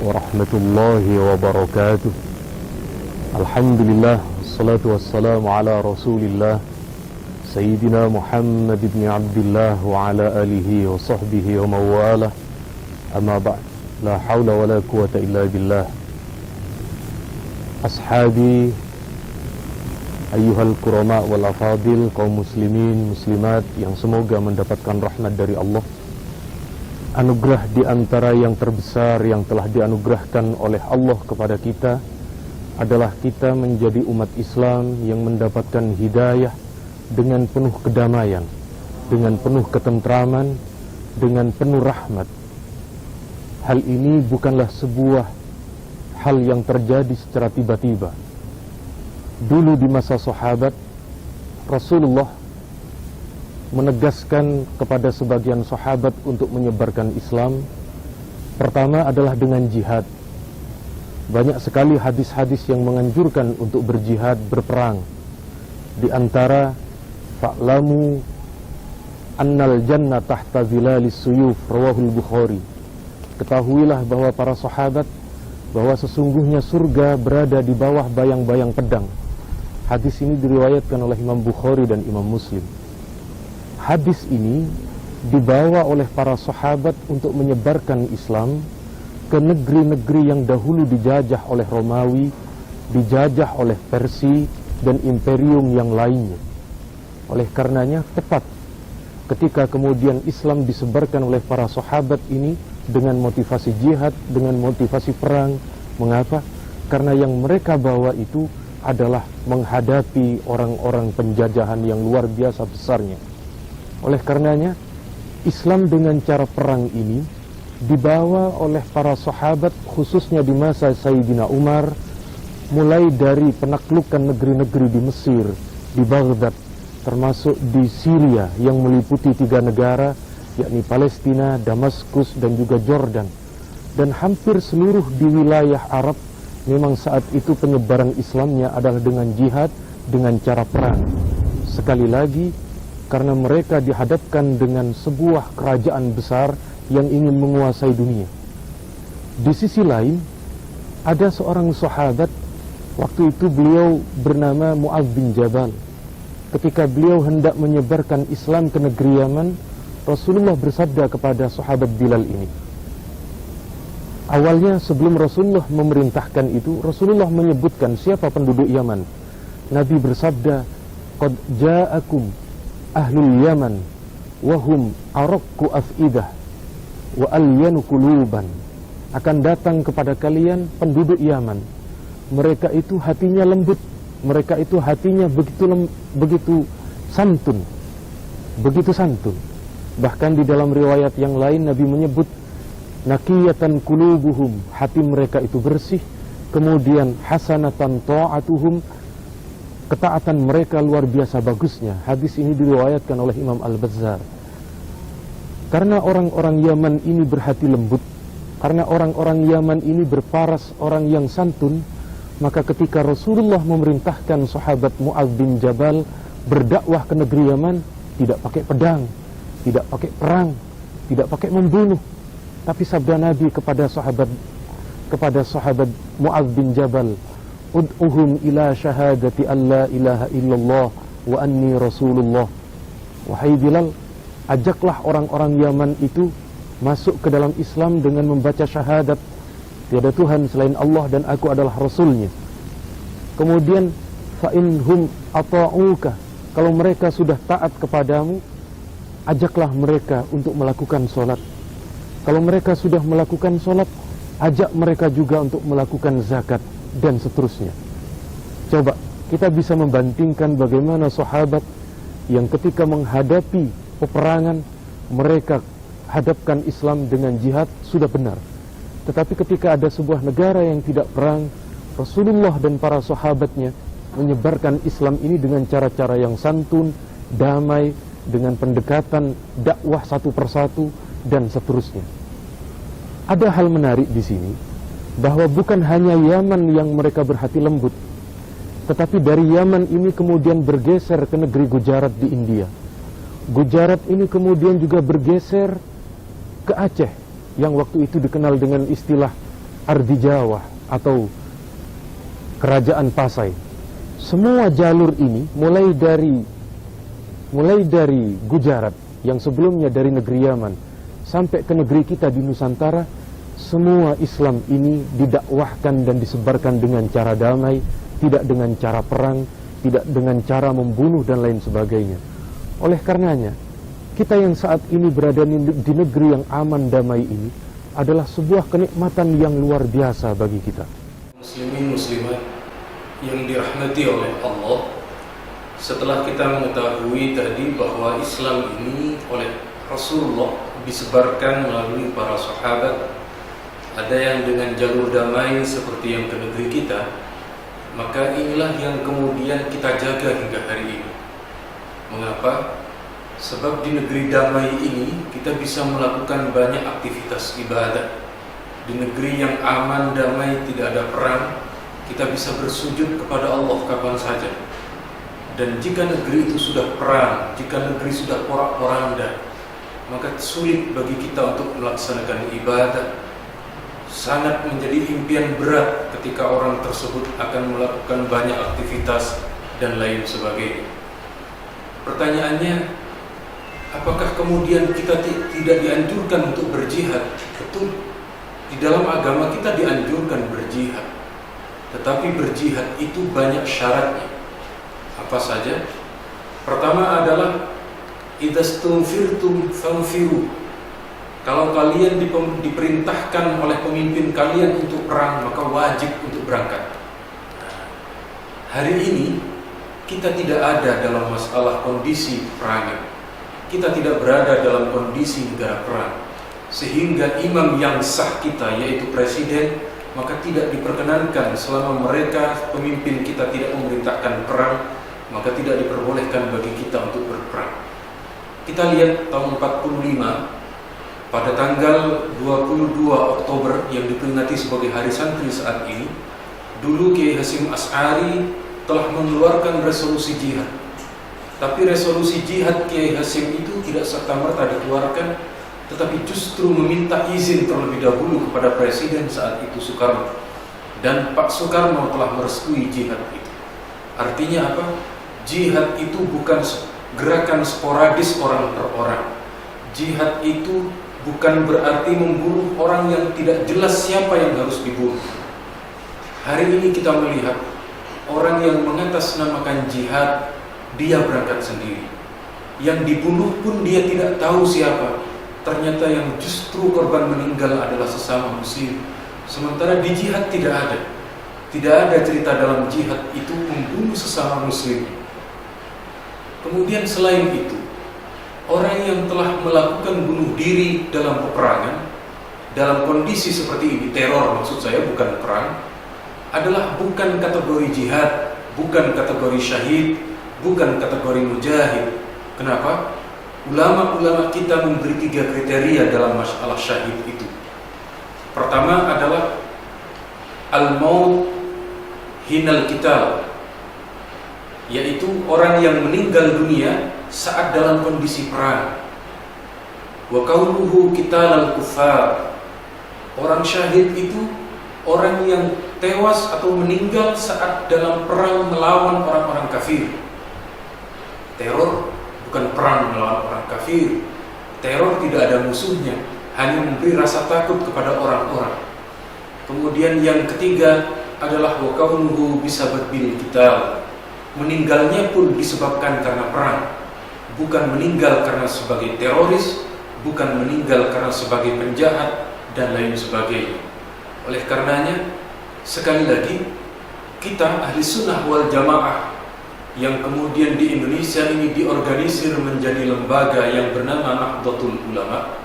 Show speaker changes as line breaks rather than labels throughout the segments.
warahmatullahi wabarakatuh. Alhamdulillah, salatu wassalamu ala rasulillah Sayyidina Muhammad ibn Abdullah wa ala alihi wa sahbihi wa mawalah. Amma ba'd, la hawla wa la quwata illa billah. Ashabi ayyuhal kurama wal afadil, kaum muslimin muslimat yang semoga mendapatkan rahmat dari Allah. Anugerah di antara yang terbesar yang telah dianugerahkan oleh Allah kepada kita adalah kita menjadi umat Islam yang mendapatkan hidayah dengan penuh kedamaian, dengan penuh ketentraman, dengan penuh rahmat. Hal ini bukanlah sebuah hal yang terjadi secara tiba-tiba. Dulu di masa sahabat, Rasulullah menegaskan kepada sebagian sahabat untuk menyebarkan Islam. Pertama adalah dengan jihad. Banyak sekali hadis-hadis yang menganjurkan untuk berjihad, berperang. Di antara fa'lamu annal jannah tahta zilalis suyuf, rawahul Bukhari. Ketahuilah bahwa para sahabat, bahwa sesungguhnya surga berada di bawah bayang-bayang pedang. Hadis ini diriwayatkan oleh Imam Bukhari dan Imam Muslim. Hadis ini dibawa oleh para sahabat untuk menyebarkan Islam ke negeri-negeri yang dahulu dijajah oleh Romawi, dijajah oleh Persia dan imperium yang lainnya. Oleh karenanya tepat ketika kemudian Islam disebarkan oleh para sahabat ini dengan motivasi jihad, dengan motivasi perang. Mengapa? Karena yang mereka bawa itu adalah menghadapi orang-orang penjajahan yang luar biasa besarnya. Oleh karenanya, Islam dengan cara perang ini dibawa oleh para sahabat, khususnya di masa Sayyidina Umar, mulai dari penaklukan negeri-negeri di Mesir, di Baghdad, termasuk di Syria yang meliputi 3 negara, yakni Palestina, Damaskus, dan juga Jordan. Dan hampir seluruh di wilayah Arab, memang saat itu penyebaran Islamnya adalah dengan jihad, dengan cara perang. Sekali lagi, karena mereka dihadapkan dengan sebuah kerajaan besar yang ingin menguasai dunia. Di sisi lain, ada seorang sahabat, waktu itu beliau bernama Mu'adz bin Jabal. Ketika beliau hendak menyebarkan Islam ke negeri Yaman, Rasulullah bersabda kepada sahabat Bilal ini. Awalnya sebelum Rasulullah memerintahkan itu, Rasulullah menyebutkan siapa penduduk Yaman. Nabi bersabda, "Qad ja'akum ahlul Yaman wahum arakku af'idah wa alyanu quluban." Akan datang kepada kalian penduduk Yaman, mereka itu hatinya lembut, mereka itu hatinya begitu santun, begitu santun. Bahkan di dalam riwayat yang lain Nabi menyebut naqiyatan qulubuhum, hati mereka itu bersih. Kemudian hasanatan ta'atuhum, ketaatan mereka luar biasa bagusnya. Hadis ini diriwayatkan oleh Imam Al-Bazzar. Karena orang-orang Yaman ini berhati lembut, karena orang-orang Yaman ini berparas, orang yang santun, maka ketika Rasulullah memerintahkan sahabat Mu'adz bin Jabal berdakwah ke negeri Yaman, tidak pakai pedang, tidak pakai perang, tidak pakai membunuh, tapi sabda Nabi kepada sahabat Mu'adz bin Jabal, ud'uhum ila syahadati an la ilaha illallah wa anni rasulullah. Wahai Bilal, ajaklah orang-orang Yaman itu masuk ke dalam Islam dengan membaca syahadat tiada Tuhan selain Allah dan aku adalah Rasulnya. Kemudian fa'inhum ata'uka, kalau mereka sudah taat kepadamu, ajaklah mereka untuk melakukan sholat. Kalau mereka sudah melakukan sholat, ajak mereka juga untuk melakukan zakat, dan seterusnya. Coba kita bisa membandingkan bagaimana sahabat yang ketika menghadapi peperangan, mereka hadapkan Islam dengan jihad, sudah benar. Tetapi ketika ada sebuah negara yang tidak perang, Rasulullah dan para sahabatnya menyebarkan Islam ini dengan cara-cara yang santun, damai, dengan pendekatan dakwah satu persatu, dan seterusnya. Ada hal menarik di sini, bahwa bukan hanya Yaman yang mereka berhati lembut, tetapi dari Yaman ini kemudian bergeser ke negeri Gujarat di India. Gujarat ini kemudian juga bergeser ke Aceh, yang waktu itu dikenal dengan istilah Ardi Jawa atau Kerajaan Pasai. Semua jalur ini mulai dari Gujarat yang sebelumnya dari negeri Yaman sampai ke negeri kita di Nusantara, semua Islam ini didakwahkan dan disebarkan dengan cara damai, tidak dengan cara perang, tidak dengan cara membunuh dan lain sebagainya. Oleh karenanya, kita yang saat ini berada di negeri yang aman damai ini adalah sebuah kenikmatan yang luar biasa bagi kita.
Muslimin muslimat yang dirahmati oleh Allah, setelah kita mengetahui tadi bahwa Islam ini oleh Rasulullah disebarkan melalui para sahabat, ada yang dengan jalur damai seperti yang ke negeri kita, maka inilah yang kemudian kita jaga hingga hari ini. Mengapa? Sebab di negeri damai ini kita bisa melakukan banyak aktivitas ibadah. Di negeri yang aman, damai, tidak ada perang, kita bisa bersujud kepada Allah kapan saja. Dan jika negeri itu sudah perang, jika negeri sudah porak-poranda, maka sulit bagi kita untuk melaksanakan ibadah. Sangat menjadi impian berat ketika orang tersebut akan melakukan banyak aktivitas dan lain sebagainya. Pertanyaannya, apakah kemudian kita tidak dianjurkan untuk berjihad? Betul, di dalam agama kita dianjurkan berjihad, tetapi berjihad itu banyak syaratnya. Apa saja? Pertama adalah idastunfirtum fanfiru. Kalau kalian diperintahkan oleh pemimpin kalian untuk perang, maka wajib untuk berangkat. Hari ini kita tidak ada dalam masalah kondisi peperangan. Kita tidak berada dalam kondisi negara perang, sehingga imam yang sah kita, yaitu presiden, maka tidak diperkenankan selama mereka pemimpin kita tidak memerintahkan perang, maka tidak diperbolehkan bagi kita untuk berperang. Kita lihat tahun 45, pada tanggal 22 Oktober yang diperingati sebagai Hari Santri saat ini, dulu Kiai Hasyim Asy'ari telah mengeluarkan resolusi jihad. Tapi resolusi jihad Kiai Hasyim itu tidak serta-merta dikeluarkan, tetapi justru meminta izin terlebih dahulu kepada Presiden saat itu Soekarno. Dan Pak Soekarno telah merestui jihad itu. Artinya apa? Jihad itu bukan gerakan sporadis orang per orang. Jihad itu bukan berarti membunuh orang yang tidak jelas siapa yang harus dibunuh. Hari ini kita melihat orang yang mengatasnamakan jihad, dia berangkat sendiri. Yang dibunuh pun dia tidak tahu siapa. Ternyata yang justru korban meninggal adalah sesama muslim. Sementara di jihad tidak ada. Tidak ada cerita dalam jihad itu membunuh sesama muslim. Kemudian selain itu, orang yang telah melakukan bunuh diri dalam peperangan, dalam kondisi seperti ini, teror maksud saya, bukan perang, adalah bukan kategori jihad, bukan kategori syahid, bukan kategori mujahid. Kenapa? Ulama-ulama kita memberi 3 kriteria dalam masalah syahid itu. Pertama adalah al-maut hinal qital, yaitu orang yang meninggal dunia saat dalam kondisi perang. Wa qauluhu qitalal kuffar. Orang syahid itu orang yang tewas atau meninggal saat dalam perang melawan orang-orang kafir. Teror bukan perang melawan orang kafir. Teror tidak ada musuhnya, hanya memberi rasa takut kepada orang-orang. Kemudian yang ketiga adalah wa qaunuhu bisababil qital. Meninggalnya pun disebabkan karena perang, bukan meninggal karena sebagai teroris, bukan meninggal karena sebagai penjahat dan lain sebagainya. Oleh karenanya, sekali lagi, kita ahli sunnah wal jamaah yang kemudian di Indonesia ini diorganisir menjadi lembaga yang bernama Nahdlatul Ulama,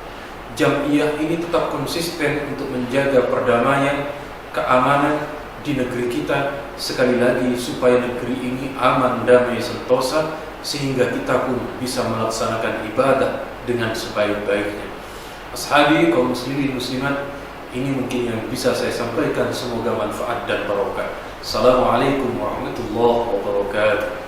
Jam'iyah ini tetap konsisten untuk menjaga perdamaian, keamanan di negeri kita, sekali lagi supaya negeri ini aman, damai, sentosa, sehingga kita pun bisa melaksanakan ibadah dengan sebaik-baiknya. Ashabi, kaum muslimin muslimat, ini mungkin yang bisa saya sampaikan, semoga manfaat dan barokah. Assalamualaikum warahmatullahi wabarakatuh.